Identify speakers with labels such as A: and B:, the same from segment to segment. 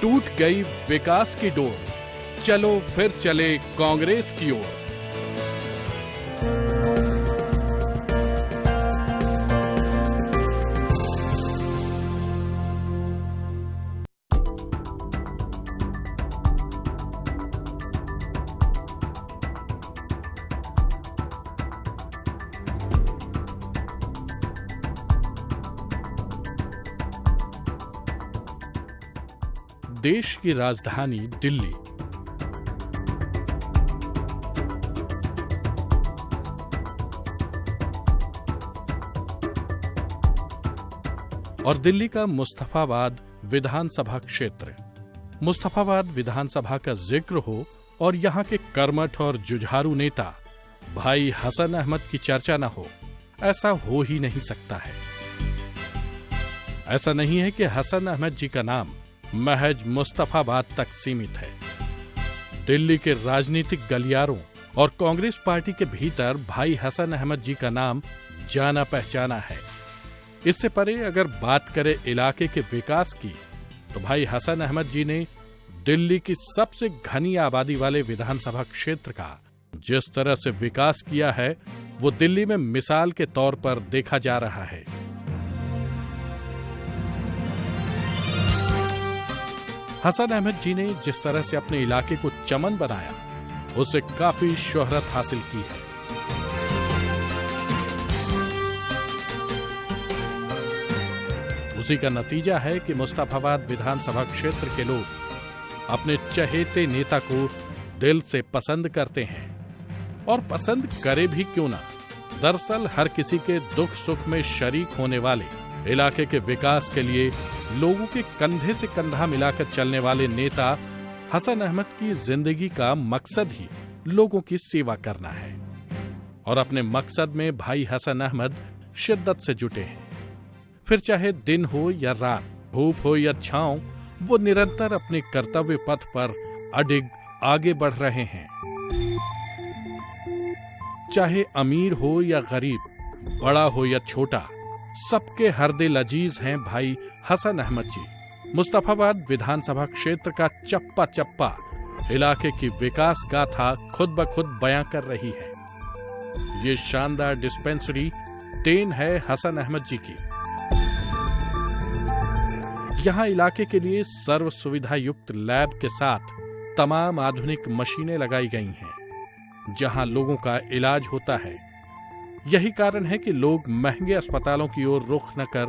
A: टूट गई विकास की डोर, चलो फिर चले कांग्रेस की ओर। देश की राजधानी दिल्ली और दिल्ली का मुस्तफाबाद विधानसभा क्षेत्र। मुस्तफाबाद विधानसभा का जिक्र हो और यहाँ के कर्मठ और जुझारू नेता भाई हसन अहमद की चर्चा न हो, ऐसा हो ही नहीं सकता है। ऐसा नहीं है कि हसन अहमद जी का नाम महज मुस्तफाबाद तक सीमित है। दिल्ली के राजनीतिक गलियारों और कांग्रेस पार्टी के भीतर भाई हसन अहमद जी का नाम जाना पहचाना है। इससे परे अगर बात करें इलाके के विकास की, तो भाई हसन अहमद जी ने दिल्ली की सबसे घनी आबादी वाले विधानसभा क्षेत्र का जिस तरह से विकास किया है, वो दिल्ली में मिसाल के तौर पर देखा जा रहा है। हसन अहमद जी ने जिस तरह से अपने इलाके को चमन बनाया, उसे काफी शोहरत हासिल की है। उसी का नतीजा है कि मुस्तफाबाद विधानसभा क्षेत्र के लोग अपने चहेते नेता को दिल से पसंद करते हैं, और पसंद करे भी क्यों ना। दरअसल हर किसी के दुख सुख में शरीक होने वाले, इलाके के विकास के लिए लोगों के कंधे से कंधा मिलाकर चलने वाले नेता हसन अहमद की जिंदगी का मकसद ही लोगों की सेवा करना है, और अपने मकसद में भाई हसन अहमद शिद्दत से जुटे हैं। फिर चाहे दिन हो या रात, धूप हो या छांव, वो निरंतर अपने कर्तव्य पथ पर अडिग आगे बढ़ रहे हैं। चाहे अमीर हो या गरीब, बड़ा हो या छोटा, सबके हरदिल अजीज हैं भाई हसन अहमद जी। मुस्तफाबाद विधानसभा क्षेत्र का चप्पा चप्पा इलाके की विकास गाथा खुद ब खुद बयां कर रही है। ये शानदार डिस्पेंसरी देन है हसन अहमद जी की। यहाँ इलाके के लिए सर्व सुविधा युक्त लैब के साथ तमाम आधुनिक मशीनें लगाई गई हैं, जहां लोगों का इलाज होता है। यही कारण है कि लोग महंगे अस्पतालों की ओर रुख न कर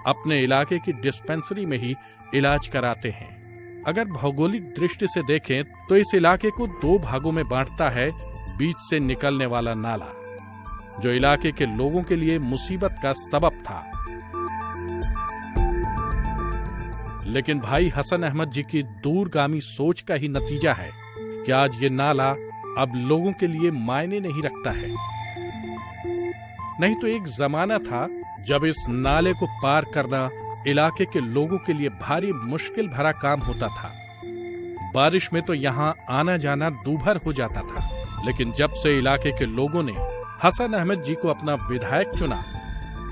A: अपने इलाके की डिस्पेंसरी में ही इलाज कराते हैं। अगर भौगोलिक दृष्टि से देखें तो इस इलाके को 2 भागों में बांटता है बीच से निकलने वाला नाला, जो इलाके के लोगों के लिए मुसीबत का सबब था। लेकिन भाई हसन अहमद जी की दूरगामी सोच का ही नतीजा है कि आज ये नाला अब लोगों के लिए मायने नहीं रखता है। नहीं तो एक जमाना था जब इस नाले को पार करना इलाके के लोगों के लिए भारी मुश्किल भरा काम होता था। बारिश में तो यहाँ आना जाना दूभर हो जाता था। लेकिन जब से इलाके के लोगों ने हसन अहमद जी को अपना विधायक चुना,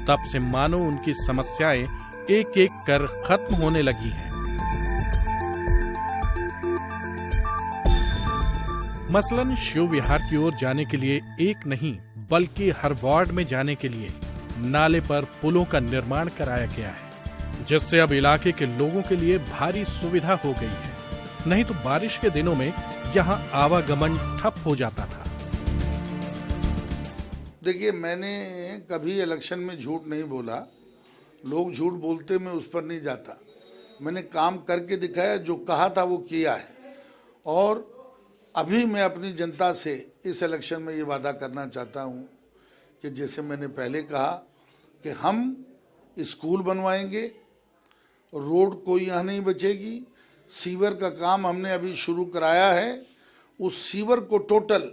A: तब से मानो उनकी समस्याएं एक एक कर खत्म होने लगी हैं। मसलन शिव विहार की ओर जाने के लिए एक नहीं बल्कि हर वार्ड में जाने के लिए नाले पर पुलों का निर्माण कराया गया है, जिससे अब इलाके के लोगों के लिए भारी सुविधा हो गई है। नहीं तो बारिश के दिनों में यहाँ आवागमन ठप हो जाता था।
B: देखिए, मैंने कभी इलेक्शन में झूठ नहीं बोला। लोग झूठ बोलते, मैं उस पर नहीं जाता। मैंने काम करके दिखाया, जो कहा था वो किया है। और अभी मैं अपनी जनता से इस इलेक्शन में ये वादा करना चाहता हूँ कि जैसे मैंने पहले कहा कि हम स्कूल बनवाएंगे, रोड कोई यहाँ नहीं बचेगी। सीवर का काम हमने अभी शुरू कराया है। उस सीवर को टोटल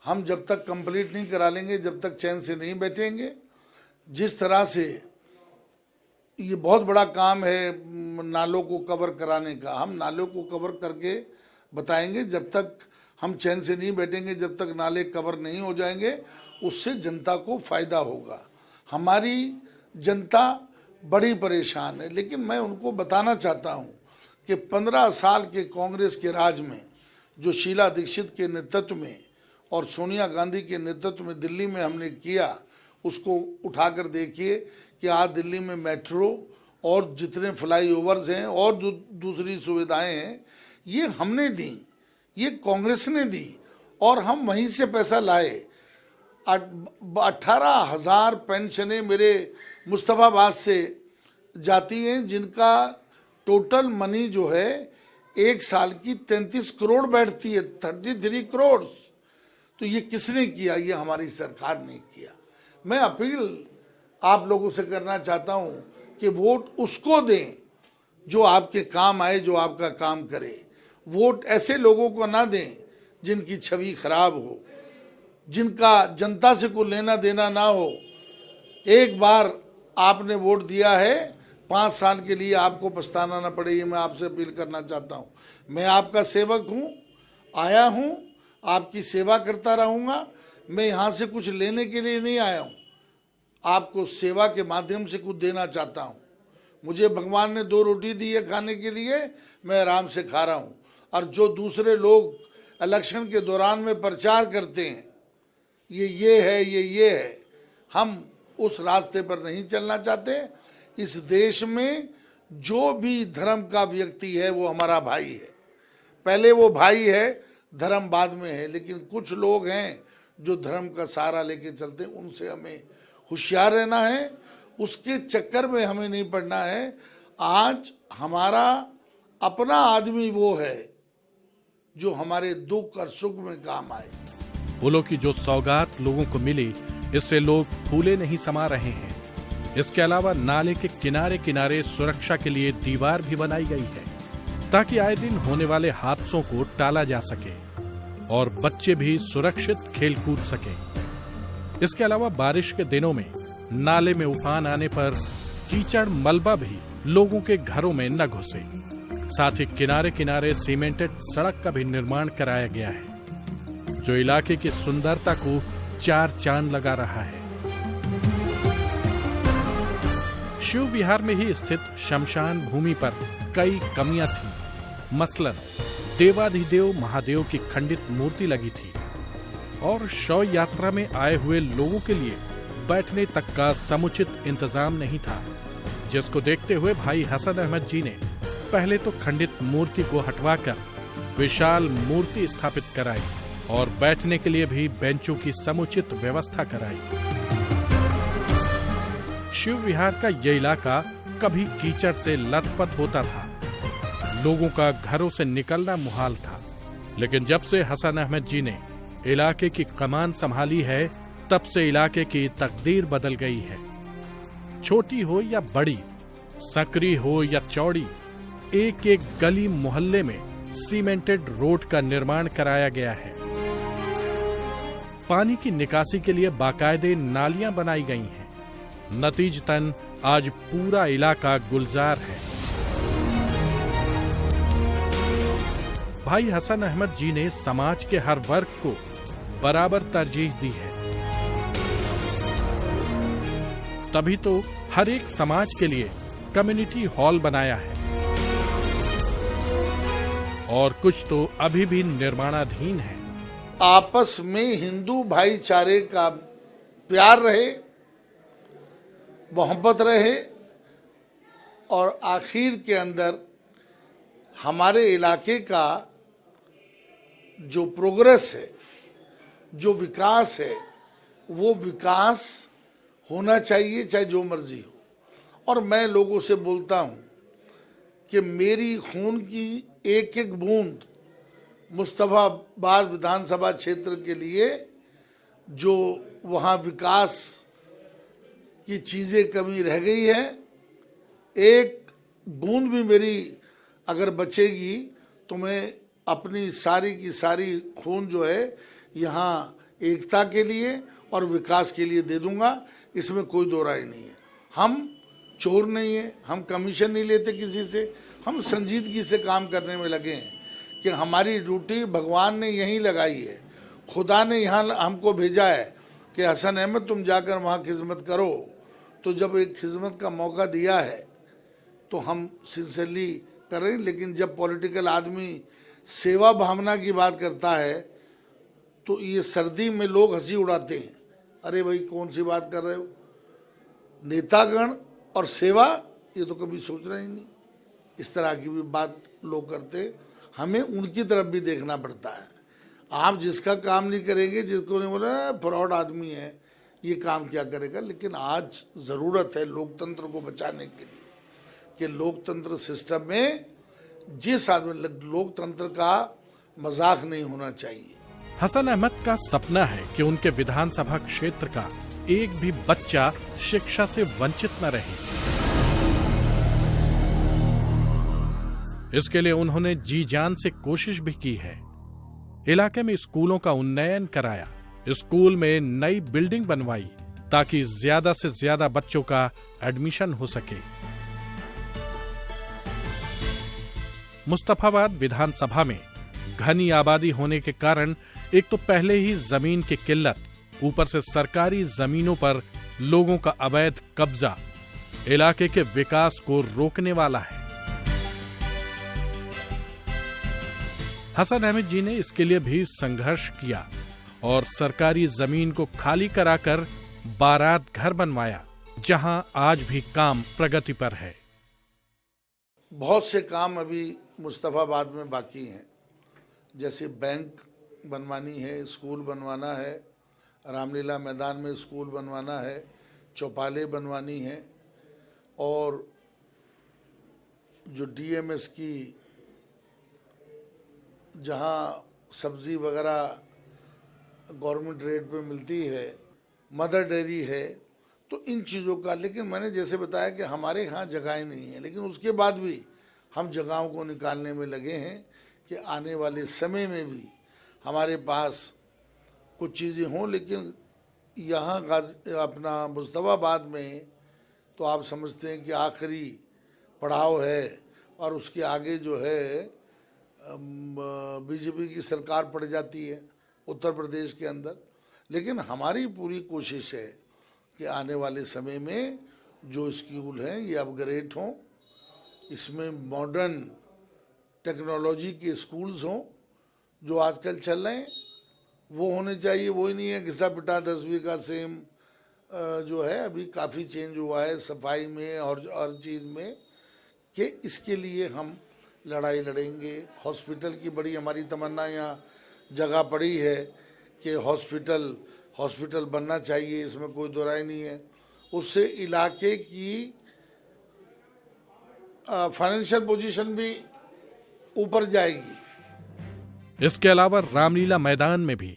B: हम जब तक कंप्लीट नहीं करा लेंगे, जब तक चैन से नहीं बैठेंगे। जिस तरह से ये बहुत बड़ा काम है नालों को कवर कराने का, हम नालों को कवर करके बताएंगे। जब तक हम चैन से नहीं बैठेंगे, जब तक नाले कवर नहीं हो जाएंगे, उससे जनता को फायदा होगा। हमारी जनता बड़ी परेशान है, लेकिन मैं उनको बताना चाहता हूँ कि 15 साल के कांग्रेस के राज में जो शीला दीक्षित के नेतृत्व में और सोनिया गांधी के नेतृत्व में दिल्ली में हमने किया, उसको उठाकर देखिए कि आज दिल्ली में मेट्रो और जितने फ्लाईओवर्स हैं और दूसरी सुविधाएं हैं, ये हमने दी, ये कांग्रेस ने दी और हम वहीं से पैसा लाए। 18,000 पेंशनें मेरे मुस्तफाबाद से जाती हैं, जिनका टोटल मनी जो है एक साल की 33 करोड़ बैठती है, 33 करोड़। तो ये किसने किया? ये हमारी सरकार ने किया। मैं अपील आप लोगों से करना चाहता हूं कि वोट उसको दें जो आपके काम आए, जो आपका काम करे। वोट ऐसे लोगों को ना दें जिनकी छवि खराब हो, जिनका जनता से कोई लेना देना ना हो। एक बार आपने वोट दिया है, 5 साल के लिए आपको पछताना ना पड़े, ये मैं आपसे अपील करना चाहता हूँ। मैं आपका सेवक हूँ, आया हूँ, आपकी सेवा करता रहूँगा। मैं यहाँ से कुछ लेने के लिए नहीं आया हूँ, आपको सेवा के माध्यम से कुछ देना चाहता हूँ। मुझे भगवान ने 2 रोटी दी है खाने के लिए, मैं आराम से खा रहा हूँ। और जो दूसरे लोग इलेक्शन के दौरान में प्रचार करते हैं, ये है, ये है, हम उस रास्ते पर नहीं चलना चाहते। इस देश में जो भी धर्म का व्यक्ति है वो हमारा भाई है। पहले वो भाई है, धर्म बाद में है। लेकिन कुछ लोग हैं जो धर्म का सहारा लेके चलते हैं, उनसे हमें होशियार रहना है, उसके चक्कर में हमें नहीं पड़ना है। आज हमारा अपना आदमी वो है जो हमारे दुख और सुख में काम आए।
A: फूलों की जो सौगात लोगों को मिली, इससे लोग फूले नहीं समा रहे हैं। इसके अलावा नाले के किनारे किनारे सुरक्षा के लिए दीवार भी बनाई गई है, ताकि आए दिन होने वाले हादसों को टाला जा सके और बच्चे भी सुरक्षित खेल कूद सके। इसके अलावा बारिश के दिनों में नाले में उफान आने पर कीचड़ मलबा भी लोगों के घरों में न घुसे। साथ ही किनारे किनारे सीमेंटेड सड़क का भी निर्माण कराया गया है, जो इलाके की सुंदरता को 4 चांद लगा रहा है। शिव विहार में ही स्थित शमशान भूमि पर कई कमियां थीं। मसलन देवाधिदेव महादेव की खंडित मूर्ति लगी थी और शव यात्रा में आए हुए लोगों के लिए बैठने तक का समुचित इंतजाम नहीं था, जिसको देखते हुए भाई हसन अहमद जी ने पहले तो खंडित मूर्ति को हटवाकर विशाल मूर्ति स्थापित कराई और बैठने के लिए भी बेंचों की समुचित व्यवस्था कराई। शिव विहार का यह इलाका कभी कीचड़ से लथपथ होता था, लोगों का घरों से निकलना मुहाल था। लेकिन जब से हसन अहमद जी ने इलाके की कमान संभाली है, तब से इलाके की तकदीर बदल गई है। छोटी हो या बड़ी, सकरी हो या चौड़ी, एक एक गली मोहल्ले में सीमेंटेड रोड का निर्माण कराया गया है। पानी की निकासी के लिए बाकायदे नालियां बनाई गई हैं। नतीजतन आज पूरा इलाका गुलजार है। भाई हसन अहमद जी ने समाज के हर वर्ग को बराबर तरजीह दी है, तभी तो हर एक समाज के लिए कम्युनिटी हॉल बनाया है और कुछ तो अभी भी निर्माणाधीन है।
B: आपस में हिंदू भाईचारे का प्यार रहे, मोहब्बत रहे और आखिर के अंदर हमारे इलाके का जो प्रोग्रेस है, जो विकास है, वो विकास होना चाहिए चाहे जो मर्जी हो। और मैं लोगों से बोलता हूँ कि मेरी खून की एक एक बूंद मुस्तफाबाद विधानसभा क्षेत्र के लिए जो वहाँ विकास की चीज़ें कमी रह गई है, एक बूंद भी मेरी अगर बचेगी तो मैं अपनी सारी की सारी खून जो है यहाँ एकता के लिए और विकास के लिए दे दूंगा। इसमें कोई दो राय नहीं है। हम चोर नहीं है, हम कमीशन नहीं लेते किसी से, हम संजीदगी से काम करने में लगे हैं कि हमारी ड्यूटी भगवान ने यहीं लगाई है, खुदा ने यहाँ हमको भेजा है कि हसन अहमद तुम जाकर वहाँ खिदमत करो। तो जब एक खिदमत का मौका दिया है तो हम सिंसियरली करें, लेकिन जब पॉलिटिकल आदमी सेवा भावना की बात करता है तो ये सर्दी में लोग हंसी उड़ाते हैं। अरे भाई कौन सी बात कर रहे हो, नेतागण और सेवा ये तो कभी सोचना ही नहीं। इस तरह की भी बात लोग करते हैं, हमें उनकी तरफ भी देखना पड़ता है। आप जिसका काम नहीं करेंगे, जिसको नहीं बोला फ्रॉड आदमी है, ये काम क्या करेगा। लेकिन आज ज़रूरत है लोकतंत्र को बचाने के लिए कि लोकतंत्र सिस्टम में जिस आदमी, लोकतंत्र का मजाक नहीं होना चाहिए।
A: हसन अहमद का सपना है कि उनके विधानसभा क्षेत्र का एक भी बच्चा शिक्षा से वंचित न रहे। इसके लिए उन्होंने जी जान से कोशिश भी की है। इलाके में स्कूलों का उन्नयन कराया, स्कूल में नई बिल्डिंग बनवाई ताकि ज्यादा से ज्यादा बच्चों का एडमिशन हो सके। मुस्तफाबाद विधानसभा में घनी आबादी होने के कारण एक तो पहले ही जमीन की किल्लत, ऊपर से सरकारी जमीनों पर लोगों का अवैध कब्जा इलाके के विकास को रोकने वाला है। हसन अहमद जी ने इसके लिए भी संघर्ष किया और सरकारी जमीन को खाली कराकर बारात घर बनवाया, जहां आज भी काम प्रगति पर है।
B: बहुत से काम अभी मुस्तफाबाद में बाकी हैं, जैसे बैंक बनवानी है, स्कूल बनवाना है, रामलीला मैदान में स्कूल बनवाना है, चौपाले बनवानी है, और जो डीएमएस की जहाँ सब्जी वगैरह गवर्नमेंट रेट पे मिलती है, मदर डेयरी है, तो इन चीज़ों का। लेकिन मैंने जैसे बताया कि हमारे यहाँ जगहें नहीं हैं, लेकिन उसके बाद भी हम जगहों को निकालने में लगे हैं कि आने वाले समय में भी हमारे पास कुछ चीज़ें हों। लेकिन यहाँ अपना मुस्तफाबाद में तो आप समझते हैं कि आखिरी पड़ाव है, और उसके आगे जो है बीजेपी की सरकार पड़ जाती है उत्तर प्रदेश के अंदर। लेकिन हमारी पूरी कोशिश है कि आने वाले समय में जो स्कूल हैं ये अपग्रेड हों, इसमें मॉडर्न टेक्नोलॉजी के स्कूल्स हों। जो आजकल चल रहे हैं वो होने चाहिए, वो ही नहीं है घिसा पिटा 10वीं का सेम जो है। अभी काफ़ी चेंज हुआ है सफाई में और हर चीज़ में, कि इसके लिए हम लड़ाई लड़ेंगे। हॉस्पिटल की बड़ी हमारी तमन्ना यहाँ जगह पड़ी है कि हॉस्पिटल बनना चाहिए, इसमें कोई दो राय नहीं है। उससे इलाके की फाइनेंशियल पोजीशन भी ऊपर जाएगी।
A: इसके अलावा रामलीला मैदान में भी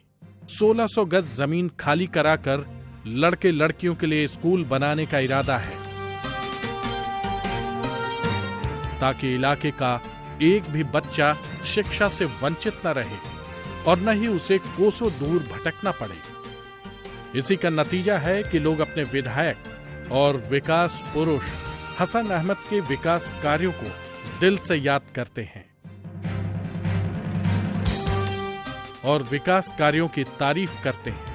A: 1600 गज जमीन खाली कराकर लड़के लड़कियों के लिए स्कूल बनाने का इरादा है, ताकि इलाके का एक भी बच्चा शिक्षा से वंचित न रहे और न ही उसे कोसों दूर भटकना पड़े। इसी का नतीजा है कि लोग अपने विधायक और विकास पुरुष हसन अहमद के विकास कार्यों को दिल से याद करते हैं और विकास कार्यों की तारीफ करते हैं।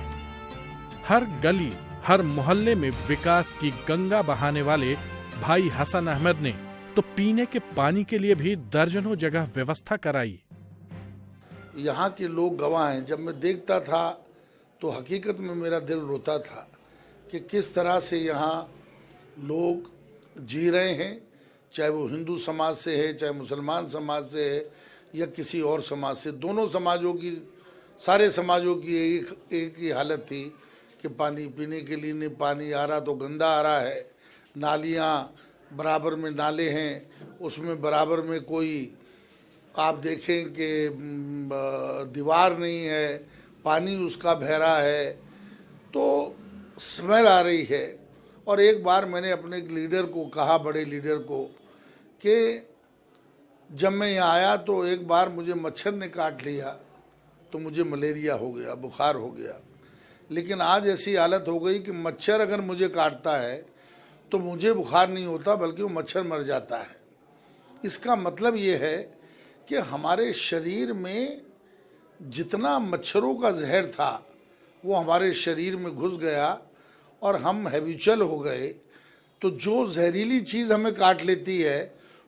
A: हर गली, हर मोहल्ले में विकास की गंगा बहाने वाले भाई हसन अहमद ने तो पीने के पानी के लिए भी दर्जनों जगह व्यवस्था कराई।
B: यहाँ के लोग गवाह हैं। जब मैं देखता था तो हकीकत में मेरा दिल रोता था कि किस तरह से यहाँ लोग जी रहे हैं, चाहे वो हिंदू समाज से है, चाहे मुसलमान समाज से है, या किसी और समाज से। दोनों समाजों की, सारे समाजों की एक ही हालत थी कि पानी पीने के लिए नहीं पानी आ रहा तो गंदा आ रहा है। नालियाँ बराबर में नाले हैं, उसमें बराबर में कोई आप देखें कि दीवार नहीं है, पानी उसका बह रहा है, तो स्मेल आ रही है। और एक बार मैंने अपने एक लीडर को कहा, बड़े लीडर को, कि जब मैं यहाँ आया तो एक बार मुझे मच्छर ने काट लिया तो मुझे मलेरिया हो गया, बुखार हो गया। लेकिन आज ऐसी हालत हो गई कि मच्छर अगर मुझे काटता है तो मुझे बुखार नहीं होता, बल्कि वो मच्छर मर जाता है। इसका मतलब ये है कि हमारे शरीर में जितना मच्छरों का जहर था वो हमारे शरीर में घुस गया और हम हैबिचुअल हो गए। तो जो जहरीली चीज़ हमें काट लेती है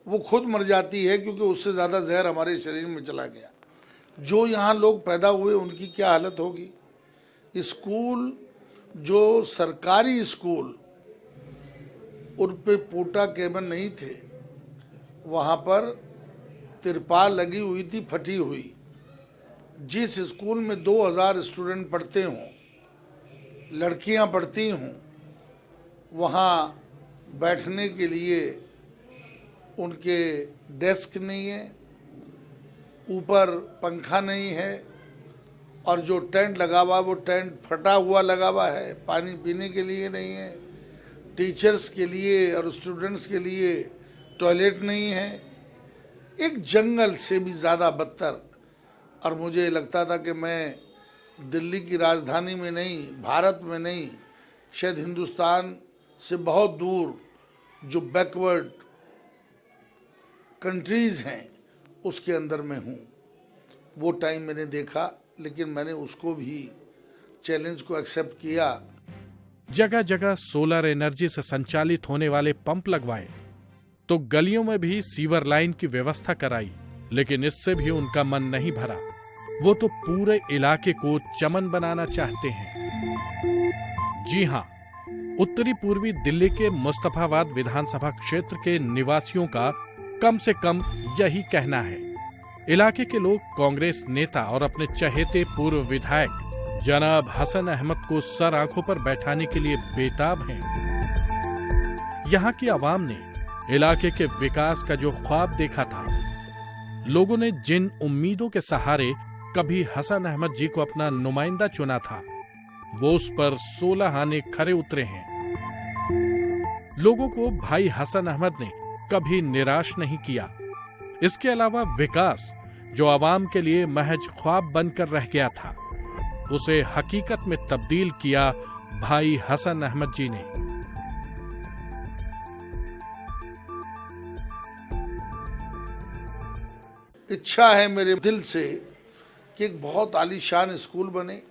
B: वो खुद मर जाती है, क्योंकि उससे ज़्यादा जहर हमारे शरीर में चला गया। जो यहाँ लोग पैदा हुए उनकी क्या हालत होगी। स्कूल, जो सरकारी स्कूल, उन पे पोटा केबल नहीं थे, वहाँ पर तिरपाल लगी हुई थी, फटी हुई। जिस स्कूल में 2000 स्टूडेंट पढ़ते हों, लड़कियाँ पढ़ती हों, वहाँ बैठने के लिए उनके डेस्क नहीं है, ऊपर पंखा नहीं है, और जो टेंट लगा हुआ वो टेंट फटा हुआ लगा हुआ है, पानी पीने के लिए नहीं है, टीचर्स के लिए और स्टूडेंट्स के लिए टॉयलेट नहीं है। एक जंगल से भी ज़्यादा बदतर। और मुझे लगता था कि मैं दिल्ली की राजधानी में नहीं, भारत में नहीं, शायद हिंदुस्तान से बहुत दूर जो बैकवर्ड कंट्रीज़ हैं उसके अंदर में हूँ। वो टाइम मैंने देखा, लेकिन मैंने उसको भी चैलेंज को एक्सेप्ट किया।
A: जगह जगह सोलर एनर्जी से संचालित होने वाले पंप लगवाए, तो गलियों में भी सीवर लाइन की व्यवस्था कराई, लेकिन इससे भी उनका मन नहीं भरा। वो तो पूरे इलाके को चमन बनाना चाहते हैं। जी हां, उत्तरी पूर्वी दिल्ली के मुस्तफाबाद विधानसभा क्षेत्र के निवासियों का कम से कम यही कहना है। इलाके के लोग कांग्रेस नेता और अपने चहेते पूर्व विधायक जनाब हसन अहमद को सर आंखों पर बैठाने के लिए बेताब हैं। यहां की आवाम ने इलाके के विकास का जो ख्वाब देखा था, लोगों ने जिन उम्मीदों के सहारे कभी हसन अहमद जी को अपना नुमाइंदा चुना था, वो उस पर 16 आने खरे उतरे हैं। लोगों को भाई हसन अहमद ने कभी निराश नहीं किया। इसके अलावा विकास, जो आवाम के लिए महज ख्वाब बनकर रह गया था, उसे हकीकत में तब्दील किया भाई हसन अहमद जी ने।
B: इच्छा है मेरे दिल से कि एक बहुत आलीशान स्कूल बने,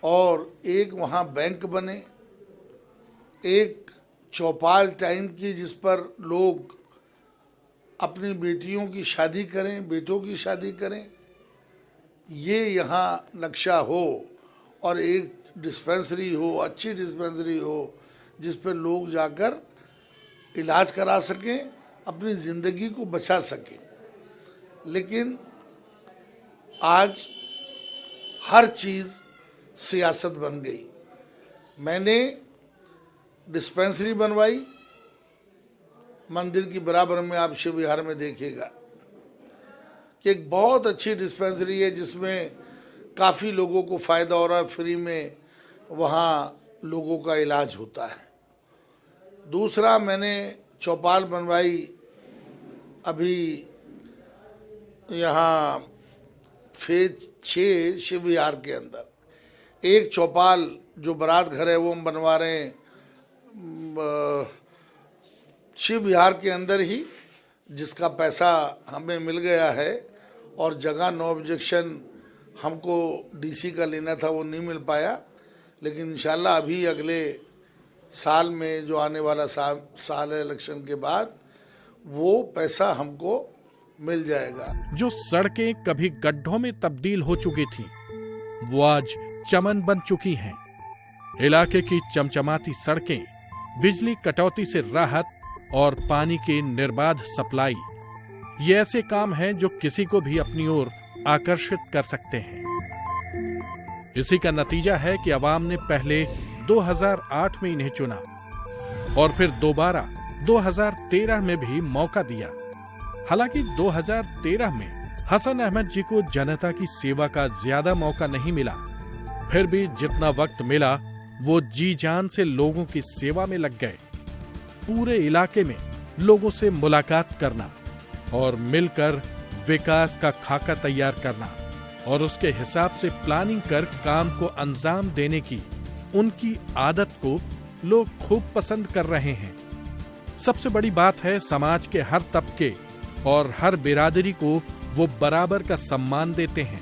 B: और एक वहाँ बैंक बने, एक चौपाल टाइम की जिस पर लोग अपनी बेटियों की शादी करें, बेटों की शादी करें, ये यहाँ नक्शा हो। और एक डिस्पेंसरी हो, अच्छी डिस्पेंसरी हो, जिस पर लोग जाकर इलाज करा सकें, अपनी ज़िंदगी को बचा सकें। लेकिन आज हर चीज़ सियासत बन गई। मैंने डिस्पेंसरी बनवाई मंदिर की बराबर में, आप शिव विहार में देखिएगा कि एक बहुत अच्छी डिस्पेंसरी है, जिसमें काफ़ी लोगों को फ़ायदा हो रहा है, फ्री में वहाँ लोगों का इलाज होता है। दूसरा, मैंने चौपाल बनवाई अभी यहाँ फेज 6 शिव विहार के अंदर। एक चौपाल जो बारात घर है वो हम बनवा रहे हैं शिव विहार के अंदर ही, जिसका पैसा हमें मिल गया है, और जगह नो ऑब्जेक्शन हमको डीसी का लेना था, वो नहीं मिल पाया। लेकिन इंशाल्लाह अभी अगले साल में, जो आने वाला साल है इलेक्शन के बाद, वो पैसा हमको मिल जाएगा।
A: जो सड़कें कभी गड्ढों में तब्दील हो चुकी थीं, वो आज चमन बन चुकी हैं। इलाके की चमचमाती सड़कें, बिजली कटौती से राहत और पानी की निर्बाध सप्लाई, ये ऐसे काम हैं जो किसी को भी अपनी ओर आकर्षित कर सकते हैं। इसी का नतीजा है कि अवाम ने पहले 2008 में इन्हें चुना, और फिर दोबारा 2013 में भी मौका दिया। हालांकि 2013 में हसन अहमद जी को जनता की सेवा का ज्यादा मौका नहीं मिला, फिर भी जितना वक्त मिला वो जी जान से लोगों की सेवा में लग गए। पूरे इलाके में लोगों से मुलाकात करना और मिलकर विकास का खाका तैयार करना और उसके हिसाब से प्लानिंग कर काम को अंजाम देने की उनकी आदत को लोग खूब पसंद कर रहे हैं। सबसे बड़ी बात है, समाज के हर तबके और हर बिरादरी को वो बराबर का सम्मान देते हैं।